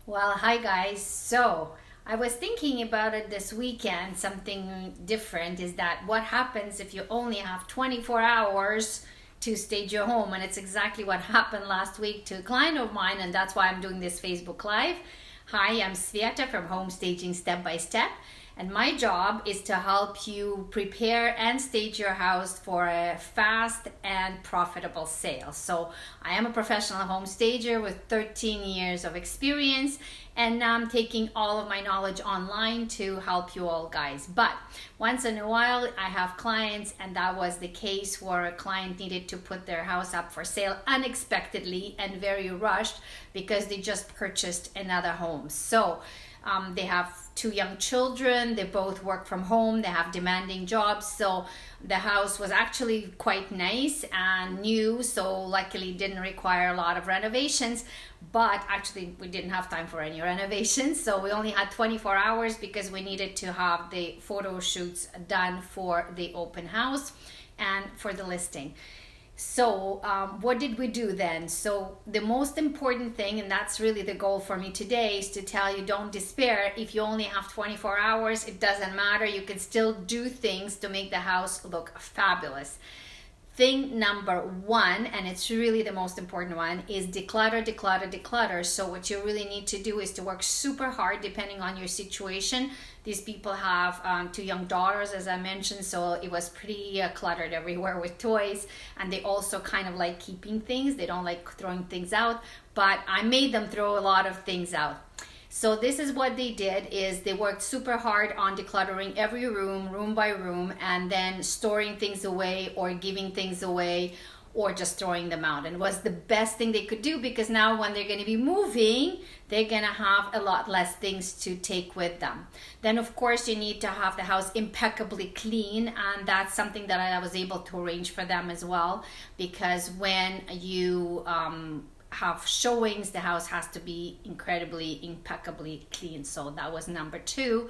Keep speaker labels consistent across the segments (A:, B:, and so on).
A: Well, hi guys. So, I was thinking about it this weekend. Something different is that what happens if you only have 24 hours to stage your home? And it's exactly what happened last week to a client of mine, and that's why I'm doing this Facebook Live. Hi, I'm Svieta from Home Staging Step by Step, and my job is to help you prepare and stage your house for a fast and profitable sale. So I am a professional home stager with 13 years of experience, and now I'm taking all of my knowledge online to help you all guys. But once in a while I have clients, and that was the case where a client needed to put their house up for sale unexpectedly and very rushed because they just purchased another home. So they have two young children, they both work from home, they have demanding jobs, so the house was actually quite nice and new, so luckily didn't require a lot of renovations. But actually we didn't have time for any renovations, so we only had 24 hours because we needed to have the photo shoots done for the open house and for the listing. So what did we do then? So the most important thing, and that's really the goal for me today, is to tell you don't despair. If you only have 24 hours, it doesn't matter. You can still do things to make the house look fabulous. Thing number one, and it's really the most important one, is declutter, declutter, declutter. So what you really need to do is to work super hard depending on your situation. These people have two young daughters, as I mentioned, so it was pretty cluttered everywhere with toys, and they also kind of like keeping things. They don't like throwing things out, but I made them throw a lot of things out. So this is what they did, is they worked super hard on decluttering every room by room, and then storing things away or giving things away or just throwing them out. And it was the best thing they could do, because now when they're going to be moving, they're going to have a lot less things to take with them. Then of course you need to have the house impeccably clean, and that's something that I was able to arrange for them as well, because when you have showings, the house has to be incredibly impeccably clean. So that was number two.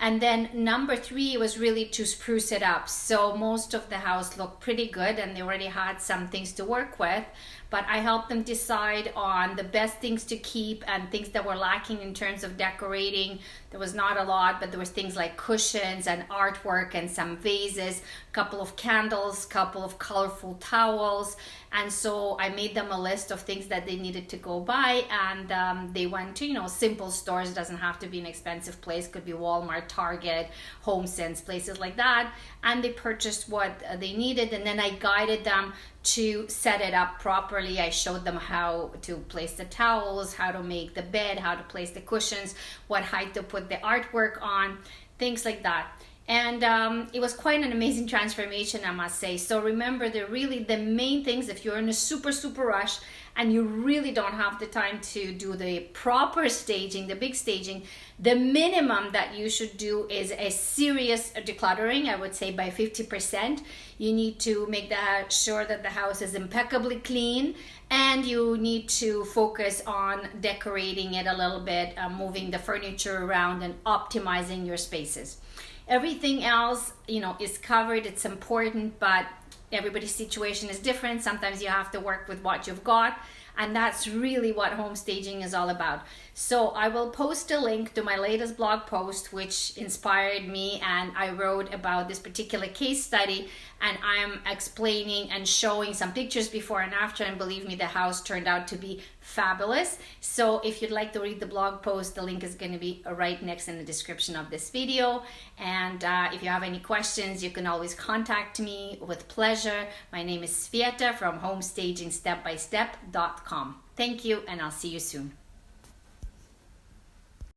A: And then number three was really to spruce it up. So most of the house looked pretty good and they already had some things to work with, but I helped them decide on the best things to keep and things that were lacking in terms of decorating. There was not a lot, but there was things like cushions and artwork and some vases, a couple of candles, couple of colorful towels. And so I made them a list of things that they needed to go buy, and they went to, simple stores. It doesn't have to be an expensive place, could be Walmart, Target, HomeSense, places like that, and they purchased what they needed. And then I guided them to set it up properly. I showed them how to place the towels, how to make the bed, how to place the cushions, what height to put the artwork on, things like that. And it was quite an amazing transformation, I must say. So remember, the main things, if you're in a super rush and you really don't have the time to do the proper staging, the big staging, the minimum that you should do is a serious decluttering. I would say by 50%. You need to make sure that the house is impeccably clean, and you need to focus on decorating it a little bit, moving the furniture around and optimizing your spaces. Everything else, is covered. It's important, but everybody's situation is different. Sometimes you have to work with what you've got, and that's really what home staging is all about. So I will post a link to my latest blog post, which inspired me, and I wrote about this particular case study, and I'm explaining and showing some pictures before and after, and believe me, the house turned out to be fabulous. So if you'd like to read the blog post, the link is going to be right next in the description of this video. And if you have any questions, you can always contact me with pleasure. My name is Svieta from HomeStagingStepByStep.com. Thank you, and I'll see you soon.